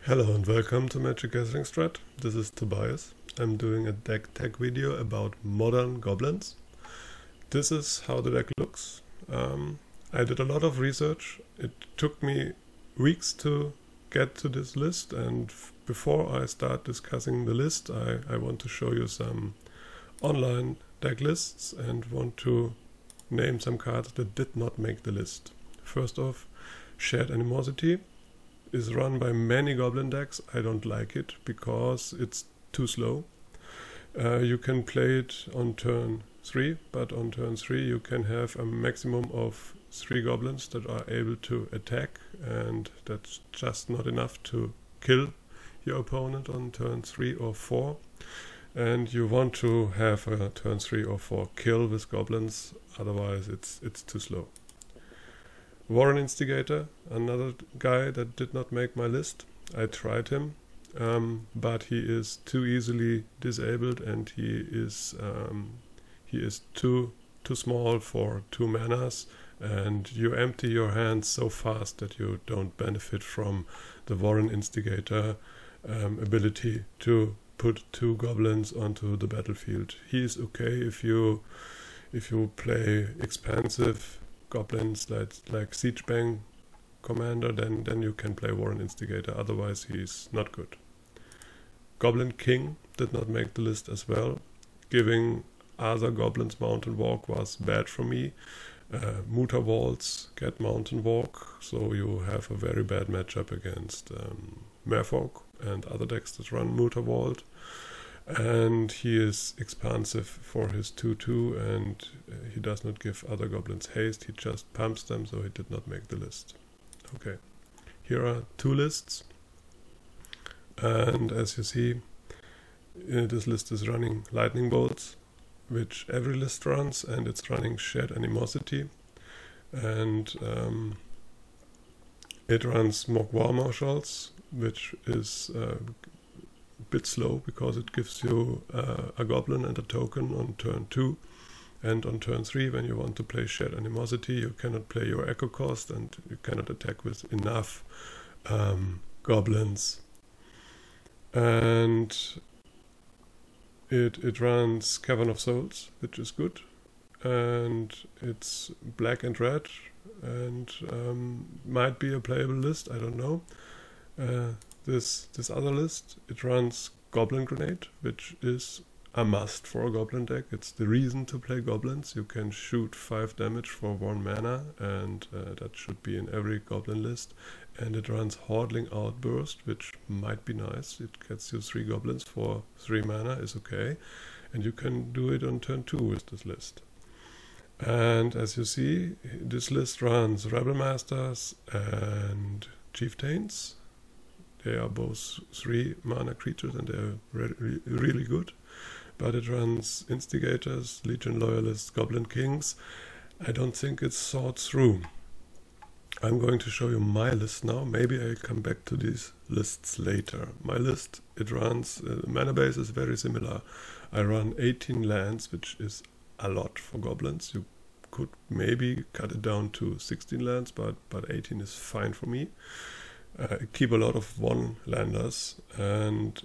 Hello and welcome to Magic Gathering Strat. This is Tobias. I'm doing a deck tech video about modern goblins. This is how the deck looks. I did a lot of research. It took me weeks to get to this list, and before I start discussing the list, I want to show you some online deck lists and want to name some cards that did not make the list. First off, Shared Animosity is run by many goblin decks. I don't like it because it's too slow. You can play it on turn 3, but on turn 3 you can have a maximum of 3 goblins that are able to attack, and that's just not enough to kill your opponent on turn 3 or 4. And you want to have a turn 3 or 4 kill with goblins, otherwise it's too slow. Warren Instigator, another guy that did not make my list. I tried him, but he is too easily disabled, and he is too small for 2 manas, and you empty your hands so fast that you don't benefit from the Warren Instigator ability to put 2 goblins onto the battlefield. He is okay if you play expansive goblins like Siege Bang Commander, then you can play Warren Instigator, otherwise he's not good. Goblin King did not make the list as well. Giving other goblins Mountain Walk was bad for me. Muta Walls get Mountain Walk, so you have a very bad matchup against Merfolk and other decks that run Muta Vault. And he is expansive for his 2/2, and he does not give other goblins haste, he just pumps them, so he did not make the list. Okay, here are 2 lists, and as you see, this list is running Lightning Bolts, which every list runs, and it's running Shared Animosity, and it runs Smog War Marshals, which is bit slow because it gives you a goblin and a token on turn 2, and on turn 3 when you want to play Shared Animosity you cannot play your echo cost and you cannot attack with enough goblins. And it runs Cavern of Souls, which is good, and it's black and red, and might be a playable list, I don't know. This other list, it runs Goblin Grenade, which is a must for a goblin deck. It's the reason to play goblins. You can shoot 5 damage for 1 mana, and that should be in every goblin list. And it runs Hordling Outburst, which might be nice. It gets you 3 goblins for 3 mana, is okay. And you can do it on turn 2 with this list. And as you see, this list runs Rebel Masters and Chieftains. They are both 3 mana creatures, and they're really good. But it runs Instigators, Legion Loyalists, Goblin Kings. I don't think it's thought through. I'm going to show you my list now. Maybe I'll come back to these lists later. My list, it runs, mana base is very similar. I run 18 lands, which is a lot for goblins. You could maybe cut it down to 16 lands, but 18 is fine for me. I keep a lot of 1-landers, and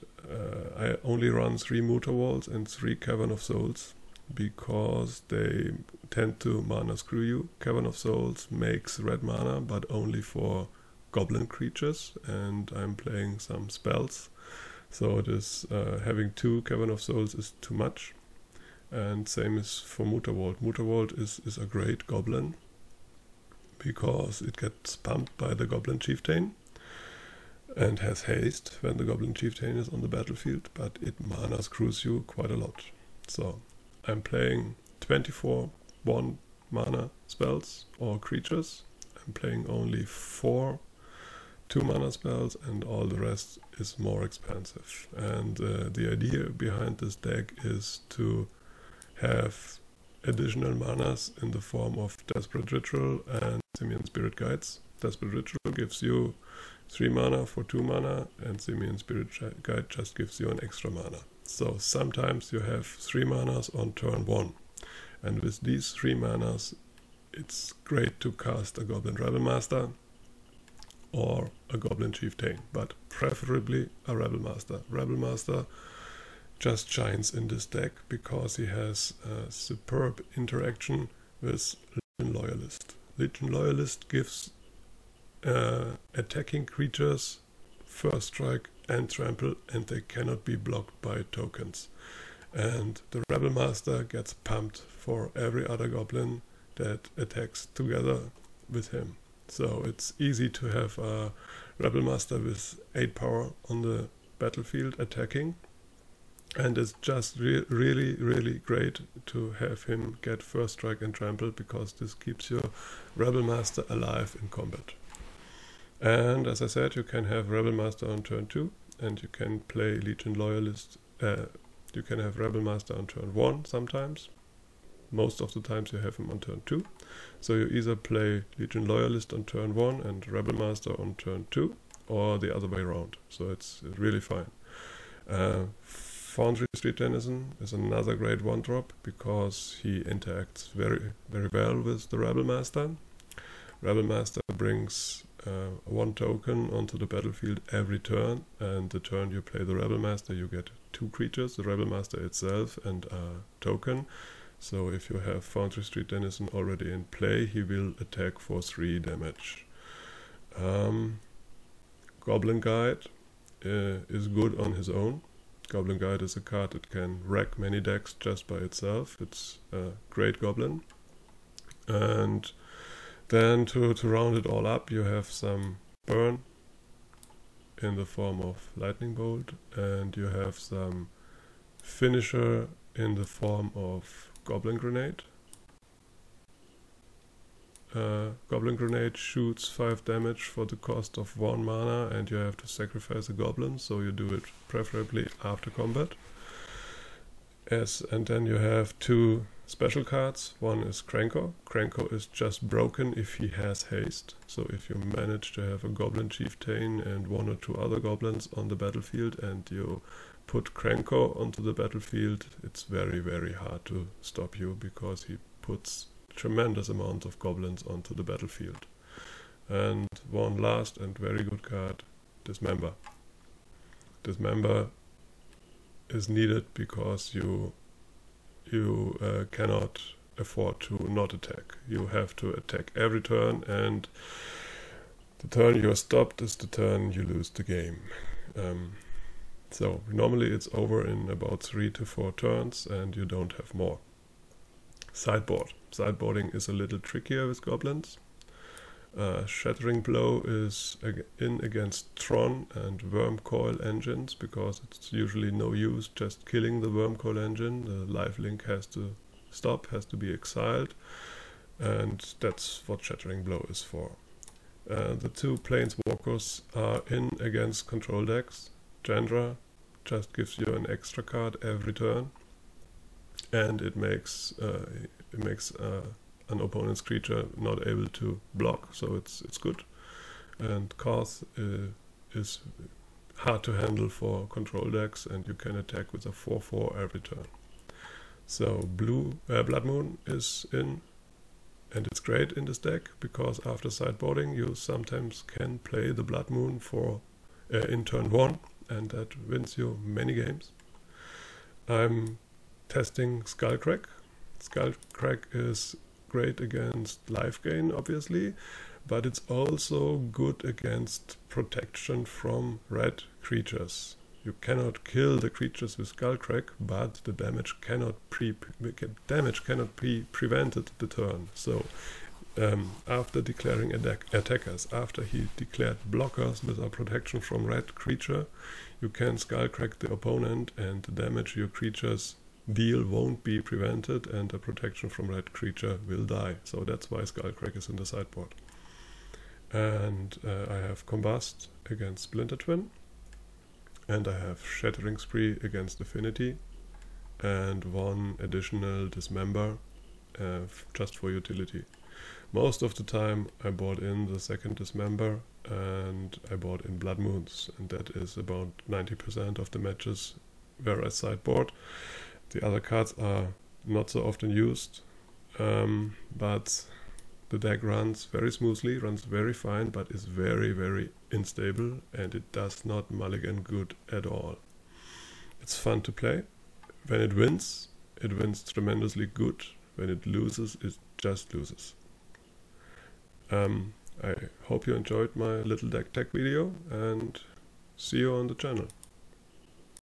I only run 3 Muta Walls and 3 Cavern of Souls because they tend to mana screw you. Cavern of Souls makes red mana, but only for goblin creatures, and I'm playing some spells, so it is having 2 Cavern of Souls is too much. And same is for Muta Vault. Muta Vault is a great goblin because it gets pumped by the Goblin Chieftain and has haste when the Goblin Chieftain is on the battlefield, but it mana screws you quite a lot. So I'm playing 24 1 mana spells or creatures. I'm playing only 4 2 mana spells, and all the rest is more expensive. And the idea behind this deck is to have additional manas in the form of Desperate Ritual and Simian Spirit Guides. Desperate Ritual gives you 3 mana for 2 mana, and Simian Spirit Guide just gives you an extra mana. So sometimes you have 3 manas on turn 1, and with these 3 manas it's great to cast a Goblin Rebel Master or a Goblin Chieftain, but preferably a Rebel Master. Rebel Master just shines in this deck because he has a superb interaction with Legion Loyalist. Legion Loyalist gives attacking creatures first strike and trample, and they cannot be blocked by tokens. And the Rebel Master gets pumped for every other goblin that attacks together with him. So it's easy to have a Rebel Master with 8 power on the battlefield attacking, and it's just really great to have him get first strike and trample, because this keeps your Rebel Master alive in combat. And as I said, you can have Rebel Master on turn 2, and you can play Legion Loyalist. You can have Rebel Master on turn 1 sometimes. Most of the times you have him on turn 2. So you either play Legion Loyalist on turn 1 and Rebel Master on turn 2, or the other way around. So it's really fine. Foundry Street Denizen is another great 1-drop because he interacts very well with the Rebel Master. Rebel Master brings 1 token onto the battlefield every turn, and the turn you play the Rebel Master, you get 2 creatures, the Rebel Master itself and a token. So if you have Foundry Street Denizen already in play, he will attack for 3 damage. Goblin Guide is good on his own. Goblin Guide is a card that can wreck many decks just by itself. It's a great goblin. And then to round it all up, you have some burn in the form of Lightning Bolt, and you have some finisher in the form of Goblin Grenade. Goblin Grenade shoots 5 damage for the cost of 1 mana, and you have to sacrifice a goblin, so you do it preferably after combat. And then you have 2 special cards. One is Krenko. Krenko is just broken if he has haste. So if you manage to have a Goblin Chieftain and 1 or 2 other goblins on the battlefield, and you put Krenko onto the battlefield, it's very hard to stop you, because he puts tremendous amount of goblins onto the battlefield. And one last and very good card, Dismember. Dismember is needed because you cannot afford to not attack. You have to attack every turn, and the turn you are stopped is the turn you lose the game. So normally it's over in about 3 to 4 turns, and you don't have more. Sideboard. Sideboarding is a little trickier with goblins. Shattering Blow is in against Tron and Wormcoil engines, because it's usually no use just killing the Wormcoil engine. The lifelink has to stop, has to be exiled, and that's what Shattering Blow is for. The 2 Planeswalkers are in against control decks. Chandra just gives you an extra card every turn, and it makes an opponent's creature not able to block, so it's good. And Karth is hard to handle for control decks, and you can attack with a 4/4 every turn. So Blood Moon is in, and it's great in this deck because after sideboarding you sometimes can play the Blood Moon for in turn 1, and that wins you many games. I'm testing Skullcrack. Skullcrack is great against life gain, obviously, but it's also good against protection from red creatures. You cannot kill the creatures with Skullcrack, but the damage cannot be prevented the turn. So after declaring attackers, after he declared blockers with a protection from red creature, you can Skullcrack the opponent, and the damage your creatures deal won't be prevented, and the protection from red creature will die. So that's why Skullcrack is in the sideboard. And I have Combust against Splinter Twin, and I have Shattering Spree against Affinity, and 1 additional Dismember just for utility. Most of the time I bought in the second Dismember, and I bought in Blood Moons, and that is about 90% of the matches where I sideboard. The other cards are not so often used, but The deck runs very smoothly, runs very fine, but is very, very unstable, and it does not mulligan good at all. It's fun to play. When it wins tremendously good. When it loses, it just loses. I hope you enjoyed my little deck tech video, and see you on the channel.